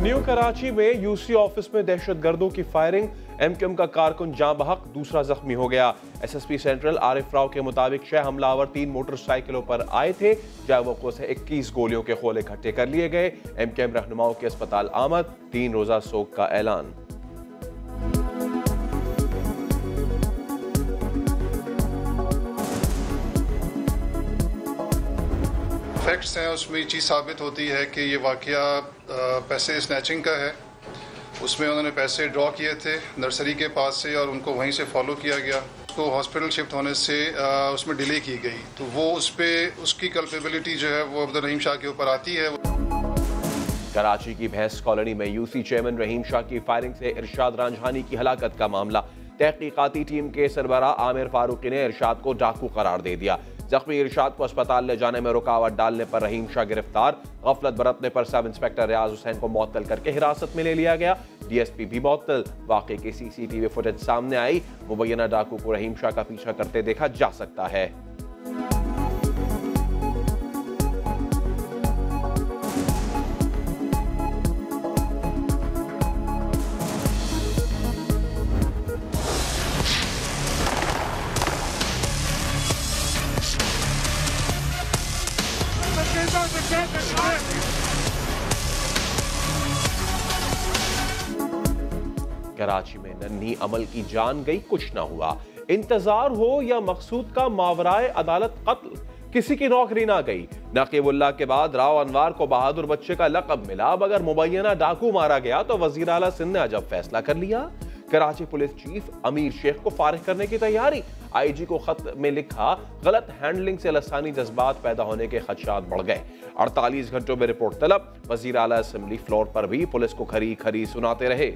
New Karachi में UC office में दहशतगर्दों की फायरिंग, एमक्यूएम का कारकुन जां बहक, दूसरा जख्मी हो गया। एसएसपी सेंट्रल आरिफ राव के मुताबिक 6 हमलावर 3 मोटरसाइकिलों पर आए थे। जावको से 21 गोलियों के खोले इकट्ठे कर लिए गए। एमक्यूएम रहनुमाओं के अस्पताल आमद, 3 रोजा सोग का ऐलान। फैक्ट्स हैं, उसमें ये चीज़ साबित होती है कि ये वाकया पैसे स्नैचिंग का है। उसमें उन्होंने पैसे ड्रॉ किए थे नर्सरी के पास से और उनको वहीं से फॉलो किया गया। उसको हॉस्पिटल शिफ्ट होने से उसमें डिले की गई, तो वो उसकी कल्पेबिलिटी जो है वो अब्दुल रहीम शाह के ऊपर आती है। कराची की भैंस कॉलोनी में यूसी चेयरमैन रहीम शाह की फायरिंग से इरशाद रांझानी की हलाकत का मामला। तहकीकाती टीम के सरबराह आमिर फारूकी ने इरशाद को डाकू करार दे दिया। जख्मी इरशाद को अस्पताल ले जाने में रुकावट डालने पर रहीम शाह गिरफ्तार। गफलत बरतने पर सब इंस्पेक्टर रियाज हुसैन को मुअत्तल करके हिरासत में ले लिया गया। डीएसपी भी मुअत्तल। वाक़े की सीसीटीवी फुटेज सामने आई। मुबैना डाकू को रहीम शाह का पीछा करते देखा जा सकता है। कराची में नन्ही अमल की जान गई, कुछ ना हुआ। इंतजार हो या मकसूद का मावराए अदालत कत्ल, किसी की नौकरी ना गई। नकीबुल्लाह के बाद राव अनवार को बहादुर बच्चे का लक़ब मिला। अब अगर मुबैना डाकू मारा गया तो वज़ीर आला सिंध ने अजब फैसला कर लिया। कराची पुलिस चीफ अमीर शेख को फारिग करने की तैयारी। आईजी को खत में लिखा, गलत हैंडलिंग से लसानी जज्बात पैदा होने के खदशात बढ़ गए। 48 घंटों में रिपोर्ट तलब। वज़ीर आला असेंबली फ्लोर पर भी पुलिस को खरी खरी सुनाते रहे।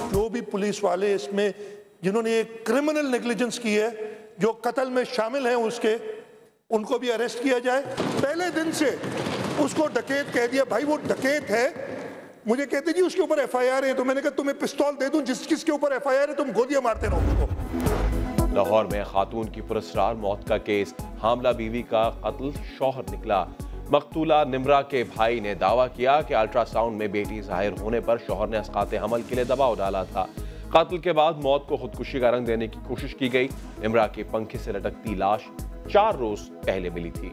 जो भी पुलिस वाले इसमें जिन्होंने ये क्रिमिनल नेग्लिजेंस की है, जो कत्ल में शामिल हैं, उनको भी अरेस्ट किया जाए। पहले दिन से उसको डकैत कह दिया। भाई वो डकैत है। मुझे कहते जी उसके ऊपर एफआईआर है, तो मैंने कहा तुम्हें पिस्तौल दे दूं, जिसके ऊपर एफआईआर है तुम गोलियां मारते रहो उसको। लाहौर में खातून की पुरस्कार मौत का केस। हामला बीवी का कत्ल शौहर निकला। मकतूला निमरा के भाई ने दावा किया कि अल्ट्रासाउंड में बेटी जाहिर होने पर शौहर ने अस्काते हमल के लिए दबाव डाला था। कत्ल के बाद मौत को खुदकुशी का रंग देने की कोशिश की गई। निमरा के पंखे से लटकती लाश 4 रोज पहले मिली थी।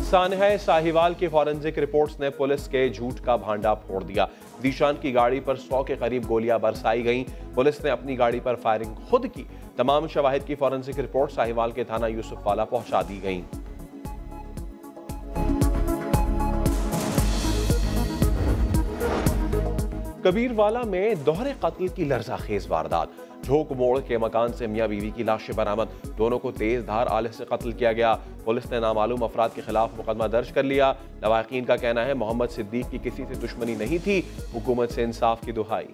सानहा साहिवाल की फॉरेंसिक रिपोर्ट्स ने पुलिस के झूठ का भांडा फोड़ दिया। दीशान की गाड़ी पर 100 के करीब गोलियां बरसाई गईं। पुलिस ने अपनी गाड़ी पर फायरिंग खुद की। तमाम शवाहिद की फॉरेंसिक रिपोर्ट साहिवाल के थाना यूसुफवाला पहुंचा दी गईं। कबीरवाला में दोहरे कत्ल की लर्ज़ाखेज वारदात। झोंक मोड़ के मकान से मियां बीवी की लाशें बरामद। दोनों को तेज धार आले से कत्ल किया गया। पुलिस ने नामालूम अफराद के खिलाफ मुकदमा दर्ज कर लिया। लवाहिकीन का कहना है मोहम्मद सिद्दीक की किसी से दुश्मनी नहीं थी। हुकूमत से इंसाफ की दुहाई।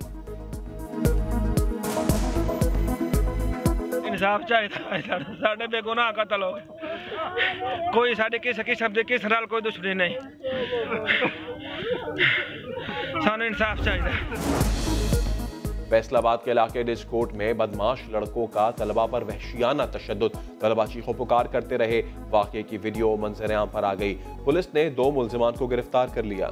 इंसाफ चाहिए, साढ़े बेगुनाह कत्ल हो गए। कोई साढ़े किस नाल कोई दुश्मनी नहीं। सानू इंसाफ चाहिए। फैसलाबाद के इलाके डिस्कोट में बदमाश लड़कों का तलबा पर वहशियाना तशद्दुद। तलबा चीखो पुकार करते रहे। वाक़े की वीडियो मंजर आम पर आ गई। पुलिस ने 2 मुल्जिमान को गिरफ्तार कर लिया।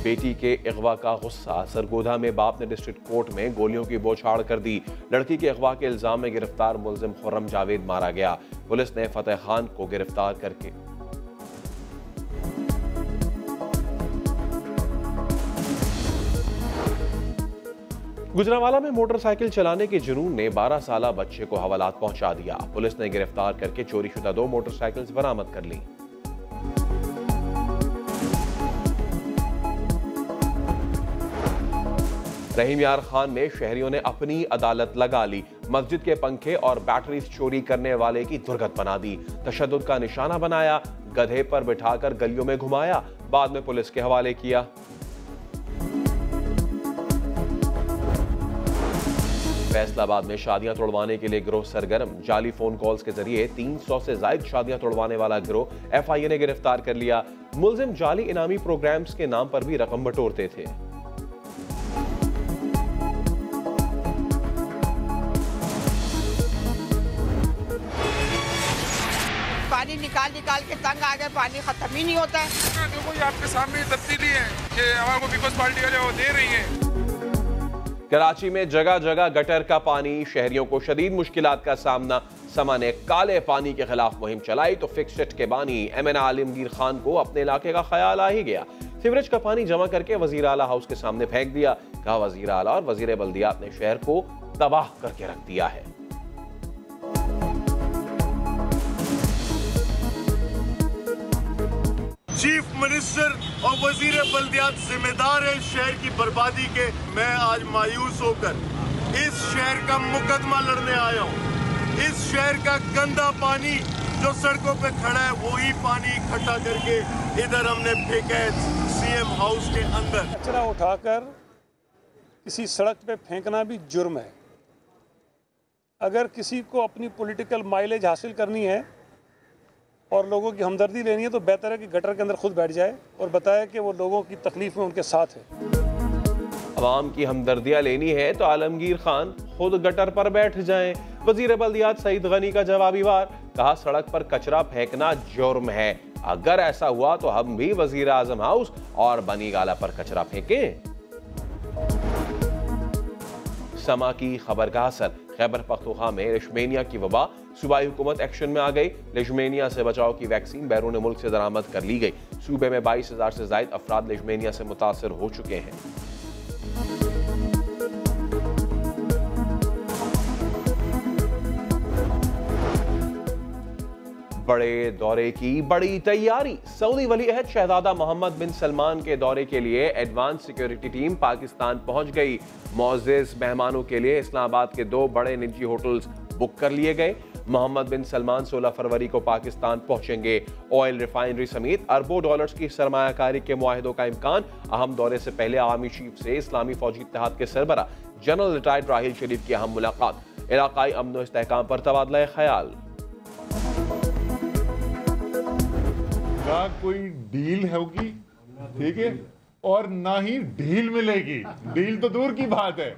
बेटी के अगवा का गुस्सा। सरगोधा में बाप ने डिस्ट्रिक्ट कोर्ट में गोलियों की बौछार कर दी। लड़की के अगवा के इल्जाम में गिरफ्तार मुल्जिम खुर्रम जावेद मारा गया। पुलिस ने फतेह खान को गिरफ्तार करके गुजरांवाला में मोटरसाइकिल चलाने के जुनून ने 12 साला बच्चे को हवालात पहुंचा दिया। पुलिस ने गिरफ्तार करके चोरीशुदा 2 मोटरसाइकिल्स बरामद कर ली। रहीम यार खान में शहरियों ने अपनी अदालत लगा ली। मस्जिद के पंखे और बैटरीज चोरी करने वाले की दुर्गत बना दी। तशद्दुद का निशाना बनाया। गधे पर बिठाकर गलियों में घुमाया। बाद में पुलिस के हवाले किया। फैसलाबाद में शादियां तोड़वाने के लिए गिरोह सरगर्म। जाली फोन कॉल्स के जरिए 300 से ज्यादा शादियां तोड़वाने वाला गिरोह FIA ने गिरफ्तार कर लिया। मुलजिम जाली इनामी प्रोग्राम्स के नाम पर भी रकम बटोरते थे। पानी निकाल के तंग आ गए, पानी खत्म ही नहीं होता है। देखो ये आपके सामने तब्दीली है कि हमारे को पीपल्स पार्टी वाले वो दे रही है। कराची में जगह जगह गटर का पानी, शहरियों को शदीद मुश्किलात का सामना। समा ने काले पानी के खिलाफ मुहिम चलाई तो फिक्सड के बानी MN आलमगीर खान को अपने इलाके का ख्याल आ ही गया। सीवरेज का पानी जमा करके वजीर आला हाउस के सामने फेंक दिया। कहा वजीर आला और वजीर बल्दियात ने शहर को तबाह करके रख दिया है। चीफ मिनिस्टर और वजीर बल्दियात जिम्मेदार है शहर की बर्बादी के। मैं आज मायूस होकर इस शहर का मुकदमा लड़ने आया हूँ। इस शहर का गंदा पानी जो सड़कों पे खड़ा है वही पानी इकट्ठा करके इधर हमने फेंका है CM हाउस के अंदर। कचरा उठाकर किसी सड़क पे फेंकना भी जुर्म है। अगर किसी को अपनी पॉलिटिकल माइलेज हासिल करनी है और लोगों की हमदर्दी लेनी है तो बेहतर है कि गटर के अंदर खुद बैठ जाए और बताए कि वो लोगों की तकलीफ में उनके साथ है। अवाम की हमदर्दियां लेनी है तो आलमगीर खान खुद गटर पर बैठ जाएं। वजीर बल्दियात सईद गनी का जवाबी वार। कहा सड़क पर कचरा फेंकना जुर्म है। अगर ऐसा हुआ तो हम भी वजीर आजम हाउस और बनी गाला पर कचरा फेंकें। समा की खबर का असर। खैबर पख्तूनख्वा में लेशमेनिया की वबा। सूबाई हुकूमत एक्शन में आ गई। लेशमेनिया से बचाव की वैक्सीन बैरून मुल्क से दरामद कर ली गई। सूबे में 22,000 से ज्यादा अफराद लेशमेनिया से मुतासर हो चुके हैं। बड़े दौरे की बड़ी तैयारी। सऊदी वली अहद शहजादा मोहम्मद बिन सलमान के दौरे के लिए एडवांस सिक्योरिटी टीम पाकिस्तान पहुंच गई। मोअज़्ज़िज़ मेहमानों के लिए इस्लामाबाद के 2 बड़े निजी होटल्स बुक कर लिए गए। मोहम्मद बिन सलमान 16 फरवरी को पाकिस्तान पहुंचेंगे। ऑयल रिफाइनरी समेत अरबों डॉलर्स की सरमायाकारी के मुआहिदों का इम्कान। अहम दौरे से पहले आर्मी चीफ से इस्लामी फौजी इत्तेहाद के सरबरा जनरल रिटायर्ड राहिल शरीफ की अहम मुलाकात। इलाकाई अमन व इस्तेहकाम पर तबादला ख्याल। ना कोई डील होगी, ठीक है, और ना ही ढील मिलेगी। डील तो दूर की बात है।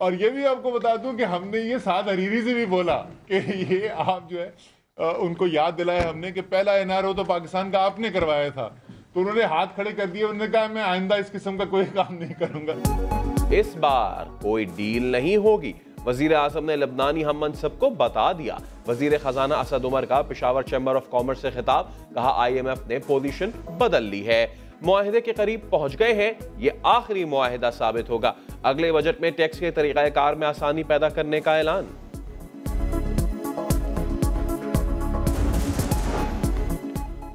और ये भी आपको बता दूं कि हमने ये साद हरीरी से भी बोला कि ये आप जो है उनको याद दिलाया हमने कि पहला NRO तो पाकिस्तान का आपने करवाया था, तो उन्होंने हाथ खड़े कर दिए। उन्होंने कहा मैं आइंदा इस किस्म का कोई काम नहीं करूंगा। इस बार कोई डील नहीं होगी। वजीर आजम ने लबनानी हम मनसब को बता दिया। वजीर खजाना असद उमर का पेशावर चैम्बर ऑफ कॉमर्स से खिताब। कहा IMF ने पोजीशन बदल ली है। मुआहिदे के करीब पहुंच गए हैं। ये आखिरी मुआहिदा साबित होगा। अगले बजट में टैक्स के तरीक़ाकार में आसानी पैदा करने का ऐलान।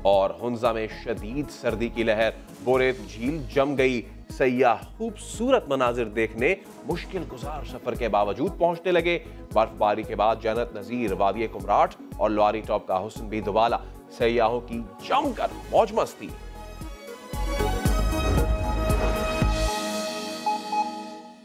और हुंजा में शदीद सर्दी की लहर। बोरेत झील जम गई। सयाह खूबसूरत मनाजिर देखने मुश्किल गुजार सफर के बावजूद पहुंचने लगे। बर्फबारी के बाद जन्नत नजीर, वादी कुमराट और लवारी टॉप का हुस्न भी दुबाला। सयाहों की जमकर मौज मस्ती।